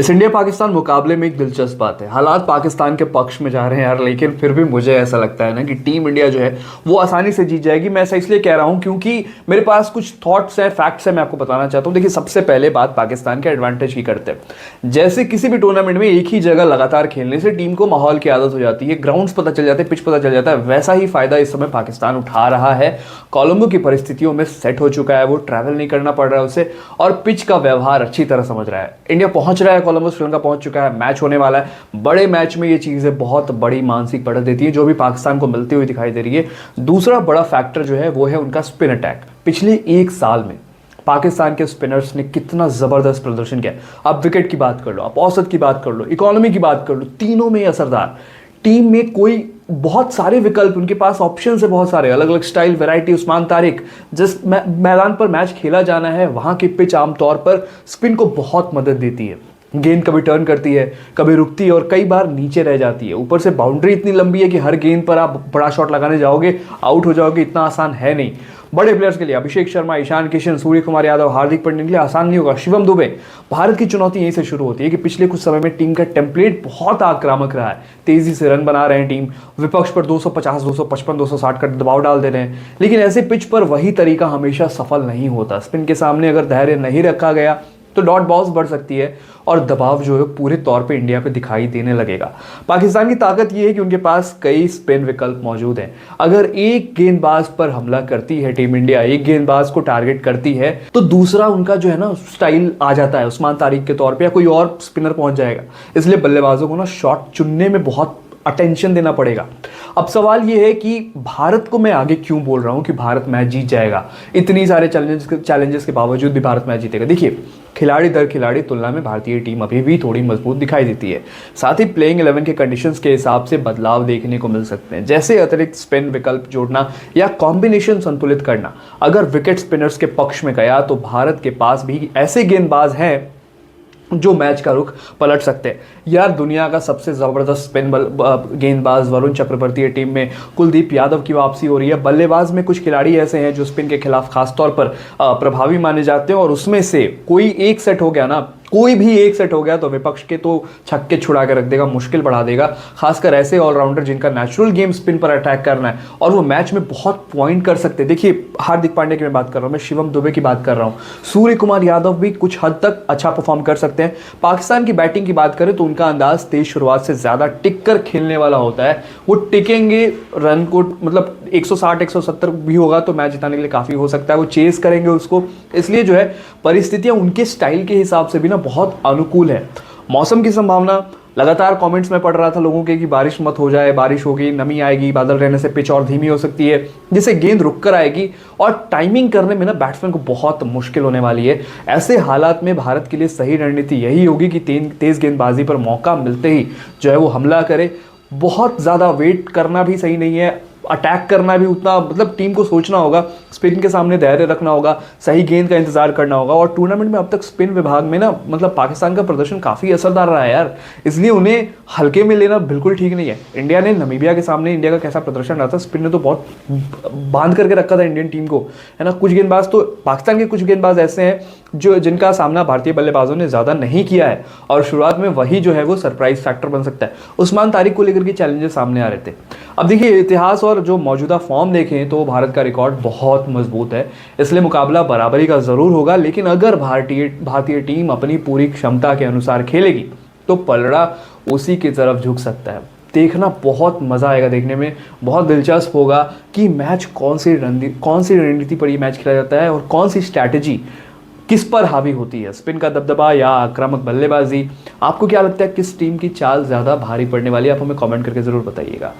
इस इंडिया पाकिस्तान मुकाबले में एक दिलचस्प बात है। हालात पाकिस्तान के पक्ष में जा रहे हैं यार, लेकिन फिर भी मुझे ऐसा लगता है ना कि टीम इंडिया जो है वो आसानी से जीत जाएगी। मैं ऐसा इसलिए कह रहा हूं क्योंकि मेरे पास कुछ थॉट्स हैं, फैक्ट्स हैं, मैं आपको बताना चाहता हूं। देखिए, सबसे पहले बात पाकिस्तान के एडवांटेज की करते हैं। जैसे किसी भी टूर्नामेंट में एक ही जगह लगातार खेलने से टीम को माहौल की आदत हो जाती है, ग्राउंड्स पता चल जाते हैं, पिच पता चल जाता है। वैसा ही फायदा इस समय पाकिस्तान उठा रहा है। कोलंबो की परिस्थितियों में सेट हो चुका है, वो ट्रैवल नहीं करना पड़ रहा है उसे, और पिच का व्यवहार अच्छी तरह समझ रहा है। इंडिया पहुंच रहा है कोलंबो, श्रीलंका पहुंच चुका है, मैच होने वाला है। बड़े मैच में ये चीजें बहुत बड़ी मानसिक बढ़त देती है, जो भी पाकिस्तान को मिलती हुई दिखाई दे रही है। दूसरा बड़ा फैक्टर जो है वो है उनका स्पिन अटैक। पिछले एक साल में पाकिस्तान के स्पिनर्स ने कितना जबरदस्त प्रदर्शन किया। आप विकेट की बात कर लो, आप औसत की बात कर लो, इकोनॉमी की बात कर लो, तीनों में असरदार। टीम में कोई बहुत सारे विकल्प, उनके पास ऑप्शन है बहुत सारे, अलग अलग स्टाइल, वैरायटी। उस्मान तारिक, जिस मैदान पर मैच खेला जाना है वहां की पिच आमतौर पर स्पिन को बहुत मदद देती है। गेंद कभी टर्न करती है, कभी रुकती है और कई बार नीचे रह जाती है। ऊपर से बाउंड्री इतनी लंबी है कि हर गेंद पर आप बड़ा शॉट लगाने जाओगे, आउट हो जाओगे, इतना आसान है नहीं। बड़े प्लेयर्स के लिए अभिषेक शर्मा, ईशान किशन, सूर्य कुमार यादव, हार्दिक पांड्या के लिए आसान नहीं होगा। शिवम दुबे। भारत की चुनौती यहीं से शुरू होती है कि पिछले कुछ समय में टीम का टेम्पलेट बहुत आक्रामक रहा है। तेजी से रन बना रहे हैं टीम, विपक्ष पर 250, 255, 260 का दबाव डाल दे रहे हैं। लेकिन ऐसे पिच पर वही तरीका हमेशा सफल नहीं होता। स्पिन के सामने अगर धैर्य नहीं रखा गया तो डॉट बॉल्स बढ़ सकती है और दबाव जो है पूरे तौर पे इंडिया पे दिखाई देने लगेगा। पाकिस्तान की ताकत यह है कि उनके पास कई स्पिन विकल्प मौजूद हैं। अगर एक गेंदबाज पर हमला करती है टीम इंडिया, एक गेंदबाज को टारगेट करती है, तो दूसरा उनका जो है ना स्टाइल आ जाता है, उस्मान तारिक के तौर पे या कोई और स्पिनर पहुंच जाएगा। इसलिए बल्लेबाजों को ना शॉट चुनने में बहुत अटेंशन देना पड़ेगा। अब सवाल यह है कि भारत को मैं आगे क्यों बोल रहा हूं कि भारत मैच जीत जाएगा। इतनी सारे चैलेंजेस के बावजूद भी भारत मैच जीतेगा। देखिए, खिलाड़ी दर खिलाड़ी तुलना में भारतीय टीम अभी भी थोड़ी मजबूत दिखाई देती है। साथ ही प्लेइंग 11 के कंडीशंस के हिसाब से बदलाव देखने को मिल सकते हैं, जैसे अतिरिक्त स्पिन विकल्प जोड़ना या कॉम्बिनेशन संतुलित करना। अगर विकेट स्पिनर्स के पक्ष में गया तो भारत के पास भी ऐसे गेंदबाज हैं जो मैच का रुख पलट सकते हैं। यार, दुनिया का सबसे ज़बरदस्त स्पिन गेंदबाज वरुण चक्रवर्ती टीम में, कुलदीप यादव की वापसी हो रही है। बल्लेबाज में कुछ खिलाड़ी ऐसे हैं जो स्पिन के खिलाफ खासतौर पर प्रभावी माने जाते हैं, और उसमें से कोई एक सेट हो गया ना, कोई भी एक सेट हो गया तो विपक्ष के तो छक्के छुड़ा के रख देगा, मुश्किल बढ़ा देगा। खासकर ऐसे ऑलराउंडर जिनका नेचुरल गेम स्पिन पर अटैक करना है और वो मैच में बहुत पॉइंट कर सकते हैं। देखिए, हार्दिक पांड्या की मैं बात कर रहा हूँ, मैं शिवम दुबे की बात कर रहा हूँ, सूर्य कुमार यादव भी कुछ हद तक अच्छा परफॉर्म कर सकते हैं। पाकिस्तान की बैटिंग की बात करें तो उनका अंदाज तेज शुरुआत से ज्यादा टिक कर खेलने वाला होता है। वो टिकेंगे, रन को मतलब 160 170 भी होगा तो मैच जिताने के लिए काफी हो सकता है। वो चेस करेंगे उसको, इसलिए जो है परिस्थितियां उनके स्टाइल के हिसाब से भी ना बहुत अनुकूल है। मौसम की संभावना, लगातार कमेंट्स में पढ़ रहा था लोगों के कि बारिश मत हो जाए, बारिश होगी, नमी आएगी, बादल रहने से पिच और धीमी हो सकती है, जिससे गेंद रुक कर आएगी और टाइमिंग करने में ना बैट्समैन को बहुत मुश्किल होने वाली है। ऐसे हालात में भारत के लिए सही रणनीति यही होगी कि तेज गेंदबाजी पर मौका मिलते ही जो है वो हमला करे। बहुत ज़्यादा वेट करना भी सही नहीं है, अटैक करना भी उतना, मतलब टीम को सोचना होगा, स्पिन के सामने धैर्य रखना होगा, सही गेंद का इंतजार करना होगा। और टूर्नामेंट में अब तक स्पिन विभाग में ना मतलब पाकिस्तान का प्रदर्शन काफ़ी असरदार रहा है यार, इसलिए उन्हें हल्के में लेना बिल्कुल ठीक नहीं है। इंडिया ने नामीबिया के सामने इंडिया का कैसा प्रदर्शन रहा था, स्पिन ने तो बहुत बांध करके रखा था इंडियन टीम को, है ना। कुछ गेंदबाज तो पाकिस्तान के कुछ गेंदबाज ऐसे हैं जो जिनका सामना भारतीय बल्लेबाजों ने ज़्यादा नहीं किया है, और शुरुआत में वही जो है वो सरप्राइज फैक्टर बन सकता है। उस्मान तारिक को लेकर के चैलेंजेस सामने आ रहे थे। अब देखिए, इतिहास और जो मौजूदा फॉर्म देखें तो भारत का रिकॉर्ड बहुत मजबूत है, इसलिए मुकाबला बराबरी का ज़रूर होगा। लेकिन अगर भारतीय टीम अपनी पूरी क्षमता के अनुसार खेलेगी तो पलड़ा उसी की तरफ झुक सकता है। देखना बहुत मज़ा आएगा, देखने में बहुत दिलचस्प होगा कि मैच कौन सी रणनीति पर ये मैच खेला जाता है और कौन सी स्ट्रैटेजी किस पर हावी होती है, स्पिन का दबदबा या आक्रामक बल्लेबाजी। आपको क्या लगता है किस टीम की चाल ज़्यादा भारी पड़ने वाली है? आप हमें कमेंट करके ज़रूर बताइएगा।